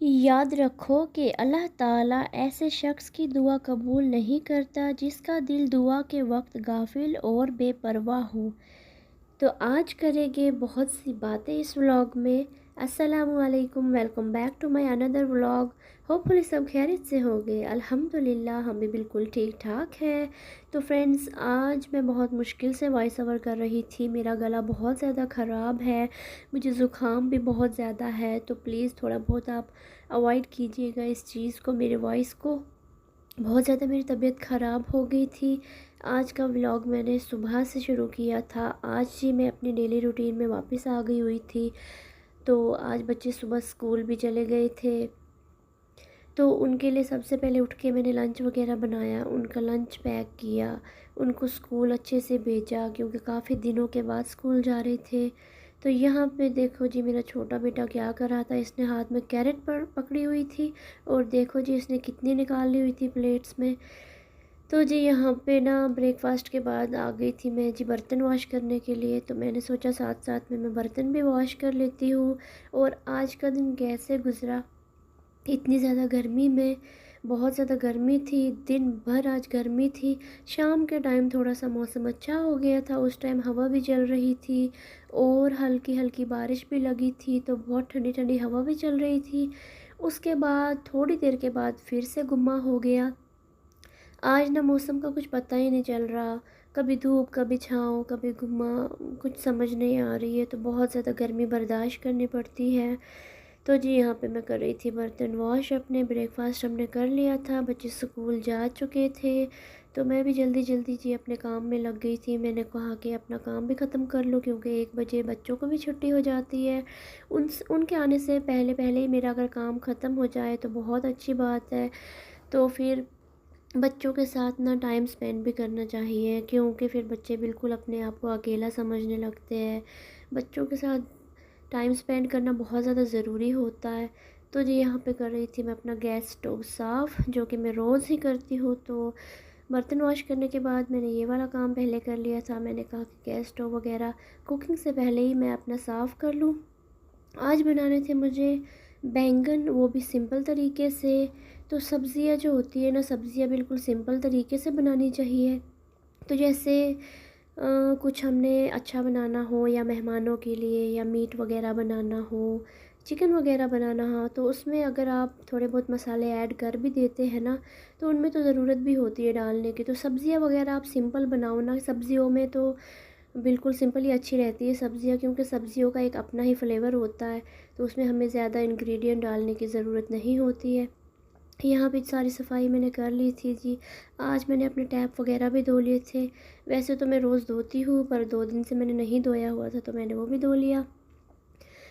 याद रखो कि अल्लाह ताला ऐसे शख्स की दुआ कबूल नहीं करता जिसका दिल दुआ के वक्त गाफिल और बेपरवाह हो। तो आज करेंगे बहुत सी बातें इस व्लॉग में। अस्सलामुअलैकुम, welcome back to my another vlog. Hopefully सब खैरियत से होंगे। अल्हम्दुलिल्लाह हम भी बिल्कुल ठीक ठाक है। तो फ्रेंड्स, आज मैं बहुत मुश्किल से वॉइस ओवर कर रही थी। मेरा गला बहुत ज़्यादा ख़राब है, मुझे ज़ुकाम भी बहुत ज़्यादा है। तो प्लीज़ थोड़ा बहुत आप अवॉइड कीजिएगा इस चीज़ को, मेरे वॉइस को। बहुत ज़्यादा मेरी तबीयत ख़राब हो गई थी। आज का व्लॉग मैंने सुबह से शुरू किया था। आज ही मैं अपनी डेली रूटीन में वापस आ गई हुई थी। तो आज बच्चे सुबह स्कूल भी चले गए थे, तो उनके लिए सबसे पहले उठ के मैंने लंच वगैरह बनाया, उनका लंच पैक किया, उनको स्कूल अच्छे से भेजा क्योंकि काफ़ी दिनों के बाद स्कूल जा रहे थे। तो यहाँ पे देखो जी, मेरा छोटा बेटा क्या कर रहा था, इसने हाथ में कैरेट पर पकड़ी हुई थी और देखो जी इसने कितनी निकाल ली हुई थी प्लेट्स में। तो जी यहाँ पे ना ब्रेकफास्ट के बाद आ गई थी मैं जी बर्तन वॉश करने के लिए। तो मैंने सोचा साथ साथ में मैं बर्तन भी वॉश कर लेती हूँ। और आज का दिन कैसे गुज़रा, इतनी ज़्यादा गर्मी में, बहुत ज़्यादा गर्मी थी, दिन भर आज गर्मी थी। शाम के टाइम थोड़ा सा मौसम अच्छा हो गया था, उस टाइम हवा भी चल रही थी और हल्की हल्की बारिश भी लगी थी, तो बहुत ठंडी ठंडी हवा भी चल रही थी। उसके बाद थोड़ी देर के बाद फिर से गुम्मा हो गया। आज ना मौसम का कुछ पता ही नहीं चल रहा, कभी धूप कभी छाँव कभी गुम्मा, कुछ समझ नहीं आ रही है। तो बहुत ज़्यादा गर्मी बर्दाश्त करनी पड़ती है। तो जी यहाँ पे मैं कर रही थी बर्तन वॉश अपने। ब्रेकफास्ट हमने कर लिया था, बच्चे स्कूल जा चुके थे, तो मैं भी जल्दी जल्दी जी अपने काम में लग गई थी। मैंने कहा कि अपना काम भी ख़त्म कर लूँ क्योंकि 1 बजे बच्चों को भी छुट्टी हो जाती है। उनके आने से पहले पहले ही मेरा अगर काम ख़त्म हो जाए तो बहुत अच्छी बात है। तो फिर बच्चों के साथ ना टाइम स्पेंड भी करना चाहिए क्योंकि फिर बच्चे बिल्कुल अपने आप को अकेला समझने लगते हैं। बच्चों के साथ टाइम स्पेंड करना बहुत ज़्यादा ज़रूरी होता है। तो जी यहाँ पे कर रही थी मैं अपना गैस स्टोव साफ़, जो कि मैं रोज़ ही करती हूँ। तो बर्तन वॉश करने के बाद मैंने ये वाला काम पहले कर लिया था। मैंने कहा कि गैस स्टोव वगैरह कुकिंग से पहले ही मैं अपना साफ़ कर लूँ। आज बनाने थे मुझे बैंगन, वो भी सिंपल तरीके से। तो सब्ज़ियाँ जो होती है ना, सब्ज़ियाँ बिल्कुल सिंपल तरीके से बनानी चाहिए। तो जैसे कुछ हमने अच्छा बनाना हो या मेहमानों के लिए या मीट वगैरह बनाना हो, चिकन वगैरह बनाना हो, तो उसमें अगर आप थोड़े बहुत मसाले ऐड कर भी देते हैं ना, तो उनमें तो ज़रूरत भी होती है डालने की। तो सब्ज़ियाँ वगैरह आप सिंपल बनाओ ना, सब्ज़ियों में तो बिल्कुल सिंपल ही अच्छी रहती है सब्ज़ियाँ, क्योंकि सब्ज़ियों का एक अपना ही फ्लेवर होता है। तो उसमें हमें ज़्यादा इंग्रेडिएंट डालने की ज़रूरत नहीं होती है। यहाँ पे सारी सफाई मैंने कर ली थी जी। आज मैंने अपने टैप वगैरह भी धो लिए थे। वैसे तो मैं रोज़ धोती हूँ, पर 2 दिन से मैंने नहीं धोया हुआ था, तो मैंने वो भी धो लिया।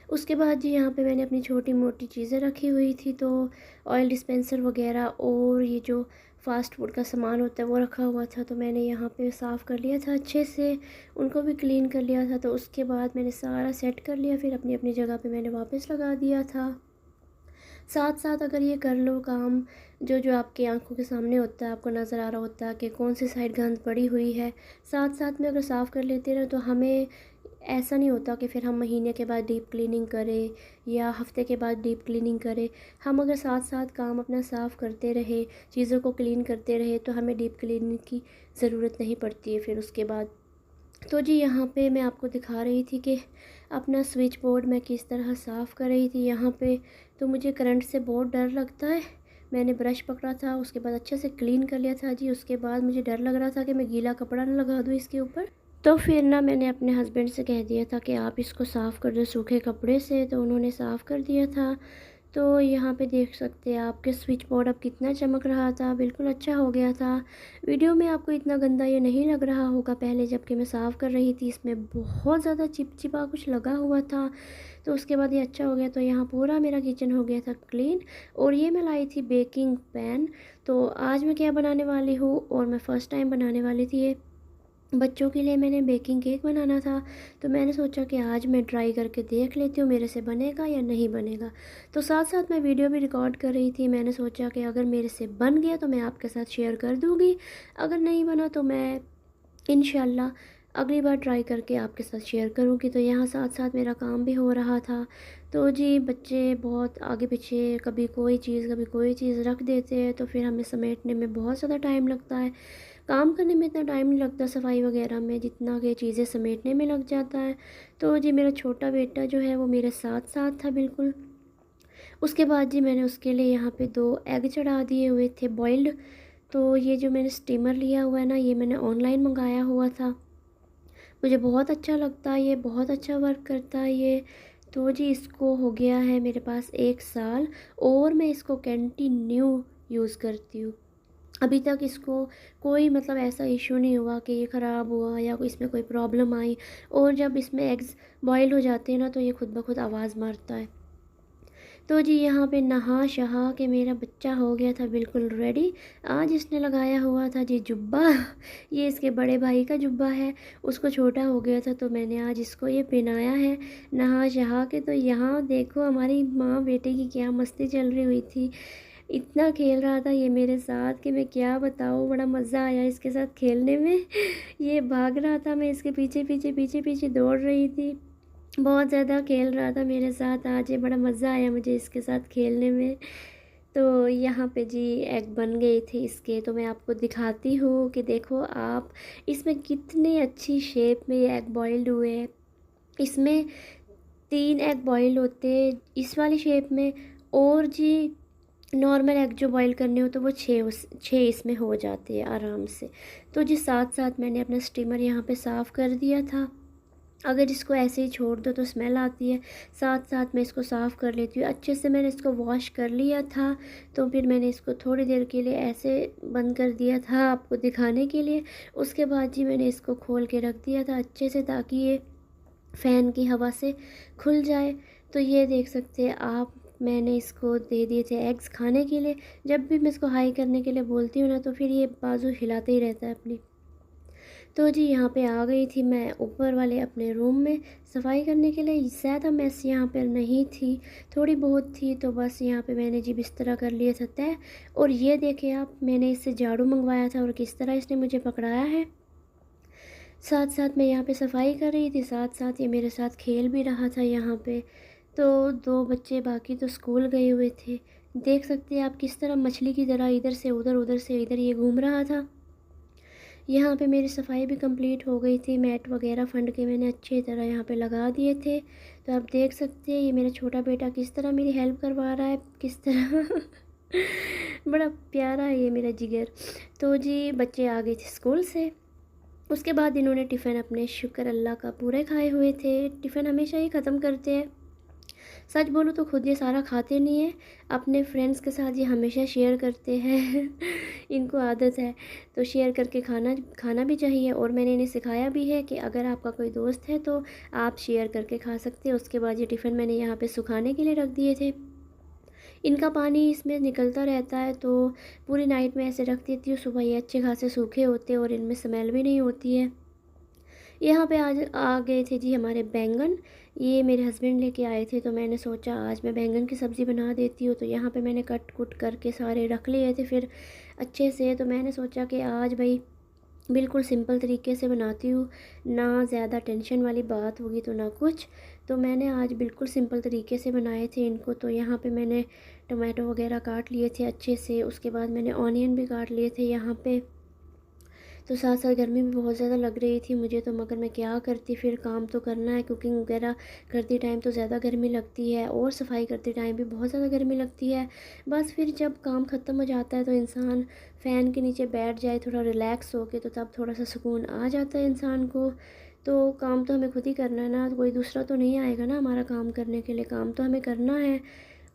उसके बाद जी यहाँ पे मैंने अपनी छोटी मोटी चीज़ें रखी हुई थी। तो ऑयल डिस्पेंसर वगैरह और ये जो फ़ास्ट फूड का सामान होता है वो रखा हुआ था, तो मैंने यहाँ पे साफ़ कर लिया था अच्छे से, उनको भी क्लीन कर लिया था। तो उसके बाद मैंने सारा सेट कर लिया, फिर अपनी अपनी जगह पे मैंने वापस लगा दिया था। साथ साथ अगर ये कर लो काम, जो जो आपकी आंखों के सामने होता है, आपको नज़र आ रहा होता है कि कौन सी साइड गंद पड़ी हुई है, साथ साथ में अगर साफ़ कर लेते हैं ना, तो हमें ऐसा नहीं होता कि फिर हम महीने के बाद डीप क्लीनिंग करें या हफ्ते के बाद डीप क्लीनिंग करें। हम अगर साथ साथ काम अपना साफ़ करते रहे, चीज़ों को क्लीन करते रहे, तो हमें डीप क्लीनिंग की ज़रूरत नहीं पड़ती है फिर उसके बाद। तो जी यहाँ पे मैं आपको दिखा रही थी कि अपना स्विच बोर्ड मैं किस तरह साफ़ कर रही थी यहाँ पे। तो मुझे करंट से बहुत डर लगता है। मैंने ब्रश पकड़ा था, उसके बाद अच्छे से क्लीन कर लिया था जी। उसके बाद मुझे डर लग रहा था कि मैं गीला कपड़ा ना लगा दूँ इसके ऊपर। तो फिर ना मैंने अपने हस्बैंड से कह दिया था कि आप इसको साफ़ कर दो सूखे कपड़े से, तो उन्होंने साफ़ कर दिया था। तो यहाँ पे देख सकते हैं आपके स्विच बोर्ड अब कितना चमक रहा था, बिल्कुल अच्छा हो गया था। वीडियो में आपको इतना गंदा ये नहीं लग रहा होगा पहले जबकि मैं साफ़ कर रही थी, इसमें बहुत ज़्यादा चिपचिपा कुछ लगा हुआ था। तो उसके बाद ये अच्छा हो गया। तो यहाँ पूरा मेरा किचन हो गया था क्लीन। और ये मैं लाई थी बेकिंग पैन। तो आज मैं क्या बनाने वाली हूँ, और मैं फ़र्स्ट टाइम बनाने वाली थी ये, बच्चों के लिए मैंने बेकिंग केक बनाना था। तो मैंने सोचा कि आज मैं ट्राई करके देख लेती हूँ मेरे से बनेगा या नहीं बनेगा। तो साथ साथ मैं वीडियो भी रिकॉर्ड कर रही थी। मैंने सोचा कि अगर मेरे से बन गया तो मैं आपके साथ शेयर कर दूँगी, अगर नहीं बना तो मैं इंशाल्लाह अगली बार ट्राई करके आपके साथ शेयर करूँगी। तो यहाँ साथ साथ मेरा काम भी हो रहा था। तो जी बच्चे बहुत आगे पीछे कभी कोई चीज़ रख देते हैं, तो फिर हमें समेटने में बहुत ज़्यादा टाइम लगता है। काम करने में इतना टाइम नहीं लगता सफाई वगैरह में, जितना कि चीज़ें समेटने में लग जाता है। तो जी मेरा छोटा बेटा जो है वो मेरे साथ साथ था बिल्कुल। उसके बाद जी मैंने उसके लिए यहाँ पे 2 एग चढ़ा दिए हुए थे बॉइल्ड। तो ये जो मैंने स्टीमर लिया हुआ है ना, ये मैंने ऑनलाइन मंगाया हुआ था। मुझे बहुत अच्छा लगता है ये, बहुत अच्छा वर्क करता है ये। तो जी इसको हो गया है मेरे पास 1 साल, और मैं इसको कंटिन्यू यूज़ करती हूँ। अभी तक इसको कोई मतलब ऐसा इशू नहीं हुआ कि ये ख़राब हुआ या कोई इसमें कोई प्रॉब्लम आई। और जब इसमें एग्स बॉयल हो जाते हैं ना, तो ये खुद ब खुद आवाज़ मारता है। तो जी यहाँ पे नहा शहा के मेरा बच्चा हो गया था बिल्कुल रेडी। आज इसने लगाया हुआ था जी जुब्बा। ये इसके बड़े भाई का जुब्बा है, उसको छोटा हो गया था तो मैंने आज इसको ये पहनाया है नहा शहा के। तो यहाँ देखो हमारी माँ बेटे की क्या मस्ती चल रही हुई थी। इतना खेल रहा था ये मेरे साथ कि मैं क्या बताऊँ, बड़ा मज़ा आया इसके साथ खेलने में। ये भाग रहा था, मैं इसके पीछे पीछे पीछे पीछे दौड़ रही थी। बहुत ज़्यादा खेल रहा था मेरे साथ आज, ये बड़ा मज़ा आया मुझे इसके साथ खेलने में। तो यहाँ पे जी एग बन गए थे इसके, तो मैं आपको दिखाती हूँ कि देखो आप, इसमें कितने अच्छी शेप में ये एग बॉइल्ड हुए हैं। इसमें 3 एग बॉयल होते हैं इस वाली शेप में, और जी नॉर्मल एग जो बॉईल करने हो तो वो 6 इसमें हो जाते हैं आराम से। तो जी साथ साथ मैंने अपना स्टीमर यहाँ पे साफ़ कर दिया था। अगर इसको ऐसे ही छोड़ दो तो स्मेल आती है, साथ साथ मैं इसको साफ़ कर लेती हूँ। अच्छे से मैंने इसको वॉश कर लिया था। तो फिर मैंने इसको थोड़ी देर के लिए ऐसे बंद कर दिया था आपको दिखाने के लिए। उसके बाद जी मैंने इसको खोल के रख दिया था अच्छे से, ताकि ये फ़ैन की हवा से खुल जाए। तो ये देख सकते हैं आप, मैंने इसको दे दिए थे एग्स खाने के लिए। जब भी मैं इसको हाई करने के लिए बोलती हूँ ना, तो फिर ये बाजू हिलाते ही रहता है अपनी। तो जी यहाँ पे आ गई थी मैं ऊपर वाले अपने रूम में सफाई करने के लिए। ज़्यादा मैस यहाँ पर नहीं थी, थोड़ी बहुत थी। तो बस यहाँ पे मैंने जी बिस्तरा कर लिया था तय। और ये देखे आप, मैंने इससे झाड़ू मंगवाया था और किस तरह इसने मुझे पकड़ाया है। साथ साथ मैं यहाँ पे सफाई कर रही थी, साथ साथ ये मेरे साथ खेल भी रहा था यहाँ पे। तो 2 बच्चे बाकी तो स्कूल गए हुए थे। देख सकते हैं आप किस तरह मछली की तरह इधर से उधर, उधर से इधर ये घूम रहा था। यहाँ पे मेरी सफाई भी कंप्लीट हो गई थी, मैट वगैरह फंड के मैंने अच्छी तरह यहाँ पे लगा दिए थे। तो आप देख सकते हैं ये मेरा छोटा बेटा किस तरह मेरी हेल्प करवा रहा है, किस तरह। बड़ा प्यारा है ये मेरा जिगर। तो जी बच्चे आ गए थे स्कूल से। उसके बाद इन्होंने टिफ़िन अपने शुक्र अल्लाह का पूरे खाए हुए थे। टिफ़िन हमेशा ही ख़त्म करते हैं। सच बोलूँ तो खुद ये सारा खाते नहीं हैं, अपने फ्रेंड्स के साथ ये हमेशा शेयर करते हैं। इनको आदत है। तो शेयर करके खाना खाना भी चाहिए। और मैंने इन्हें सिखाया भी है कि अगर आपका कोई दोस्त है तो आप शेयर करके खा सकते हैं। उसके बाद ये टिफ़िन मैंने यहाँ पे सुखाने के लिए रख दिए थे। इनका पानी इसमें निकलता रहता है, तो पूरी नाइट में ऐसे रख देती हूँ, सुबह ये अच्छे खासे सूखे होते हैं और इनमें स्मेल भी नहीं होती है। यहाँ पे आज आ गए थे जी हमारे बैंगन। ये मेरे हस्बैंड लेके आए थे, तो मैंने सोचा आज मैं बैंगन की सब्ज़ी बना देती हूँ। तो यहाँ पे मैंने कट कुट करके सारे रख लिए थे फिर अच्छे से। तो मैंने सोचा कि आज भाई बिल्कुल सिंपल तरीके से बनाती हूँ, ना ज़्यादा टेंशन वाली बात होगी तो ना कुछ। तो मैंने आज बिल्कुल सिंपल तरीके से बनाए थे इनको। तो यहाँ पे मैंने टमाटो वगैरह काट लिए थे अच्छे से, उसके बाद मैंने ऑनियन भी काट लिए थे यहाँ पे। तो साथ साथ गर्मी भी बहुत ज़्यादा लग रही थी मुझे, तो मगर मैं क्या करती, फिर काम तो करना है। कुकिंग वगैरह करते टाइम तो ज़्यादा गर्मी लगती है, और सफाई करते टाइम भी बहुत ज़्यादा गर्मी लगती है। बस फिर जब काम ख़त्म हो जाता है तो इंसान फ़ैन के नीचे बैठ जाए थोड़ा रिलैक्स होके, तो तब थोड़ा सा सुकून आ जाता है इंसान को। तो काम तो हमें खुद ही करना है ना, कोई दूसरा तो नहीं आएगा ना हमारा काम करने के लिए, काम तो हमें करना है।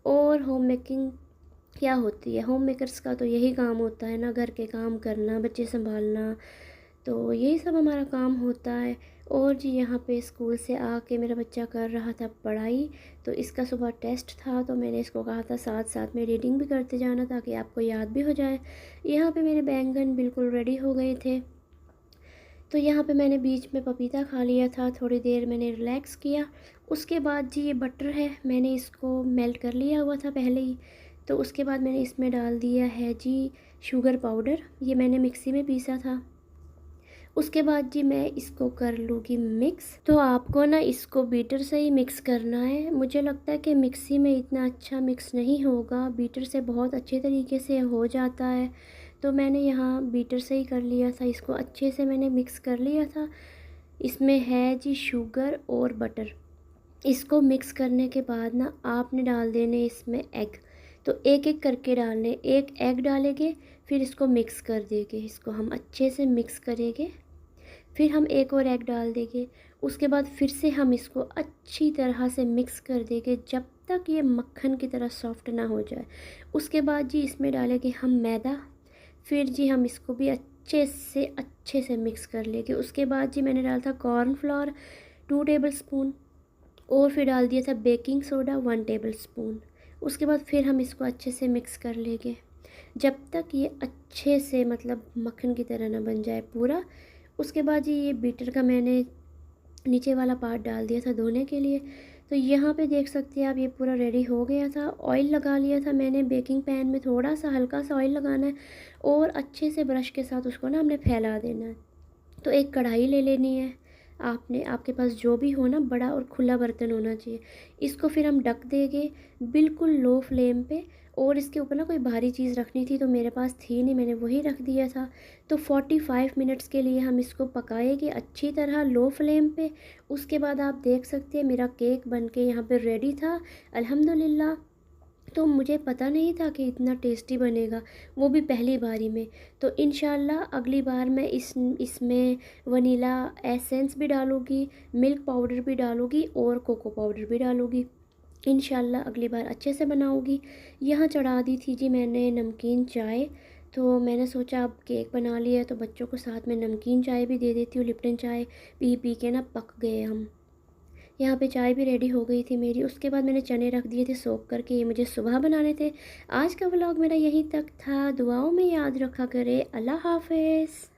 और होम मेकिंग क्या होती है, होम मेकर्स का तो यही काम होता है ना, घर के काम करना, बच्चे संभालना, तो यही सब हमारा काम होता है। और जी यहाँ पे स्कूल से आके मेरा बच्चा कर रहा था पढ़ाई। तो इसका सुबह टेस्ट था, तो मैंने इसको कहा था साथ साथ में रीडिंग भी करते जाना ताकि आपको याद भी हो जाए। यहाँ पे मेरे बैंगन बिल्कुल रेडी हो गए थे। तो यहाँ पे मैंने बीच में पपीता खा लिया था, थोड़ी देर मैंने रिलैक्स किया। उसके बाद जी ये बटर है, मैंने इसको मेल्ट कर लिया हुआ था पहले ही। तो उसके बाद मैंने इसमें डाल दिया है जी शुगर पाउडर, ये मैंने मिक्सी में पीसा था। उसके बाद जी मैं इसको कर लूँगी मिक्स। तो आपको ना इसको बीटर से ही मिक्स करना है। मुझे लगता है कि मिक्सी में इतना अच्छा मिक्स नहीं होगा, बीटर से बहुत अच्छे तरीके से हो जाता है। तो मैंने यहाँ बीटर से ही कर लिया था, इसको अच्छे से मैंने मिक्स कर लिया था। इसमें है जी शुगर और बटर। इसको मिक्स करने के बाद ना आपने डाल देने इसमें एग। तो एक एक करके डालने, एक एग डालेंगे, फिर इसको मिक्स कर देंगे, इसको हम अच्छे से मिक्स करेंगे। फिर हम एक और एग डाल देंगे, उसके बाद फिर से हम इसको अच्छी तरह से मिक्स कर देंगे जब तक ये मक्खन की तरह सॉफ्ट ना हो जाए। उसके बाद जी इसमें डालेंगे हम मैदा। फिर जी हम इसको भी अच्छे से मिक्स कर लेंगे। उसके बाद जी मैंने डाला था कॉर्नफ्लोर 2 टेबल स्पून, और फिर डाल दिया था बेकिंग सोडा 1 टेबल स्पून। उसके बाद फिर हम इसको अच्छे से मिक्स कर लेंगे जब तक ये अच्छे से मतलब मक्खन की तरह ना बन जाए पूरा। उसके बाद जी ये बीटर का मैंने नीचे वाला पार्ट डाल दिया था धोने के लिए। तो यहाँ पे देख सकते हैं आप, ये पूरा रेडी हो गया था। ऑयल लगा लिया था मैंने बेकिंग पैन में, थोड़ा सा हल्का सा ऑयल लगाना है और अच्छे से ब्रश के साथ उसको ना हमने फैला देना है। तो एक कढ़ाई ले लेनी है आपने, आपके पास जो भी हो ना, बड़ा और खुला बर्तन होना चाहिए। इसको फिर हम ढक देंगे बिल्कुल लो फ्लेम पे। और इसके ऊपर ना कोई भारी चीज़ रखनी थी तो मेरे पास थी नहीं, मैंने वही रख दिया था। तो 45 मिनट्स के लिए हम इसको पकाएंगे अच्छी तरह लो फ्लेम पे। उसके बाद आप देख सकते हैं मेरा केक बन के यहाँ पर रेडी था अल्हम्दुलिल्लाह। तो मुझे पता नहीं था कि इतना टेस्टी बनेगा, वो भी पहली बारी में। तो इंशाल्लाह अगली बार मैं इसमें वनीला एसेंस भी डालूँगी, मिल्क पाउडर भी डालूँगी और कोको पाउडर भी डालूँगी। इंशाल्लाह अगली बार अच्छे से बनाऊँगी। यहाँ चढ़ा दी थी जी मैंने नमकीन चाय। तो मैंने सोचा अब केक बना लिया है तो बच्चों को साथ में नमकीन चाय भी दे देती हूँ। लिप्टन चाय पी पी के ना पक गए हम। यहाँ पे चाय भी रेडी हो गई थी मेरी। उसके बाद मैंने चने रख दिए थे सोख करके, ये मुझे सुबह बनाने थे। आज का व्लॉग मेरा यहीं तक था। दुआओं में याद रखा करें। अल्लाह हाफ़िज़।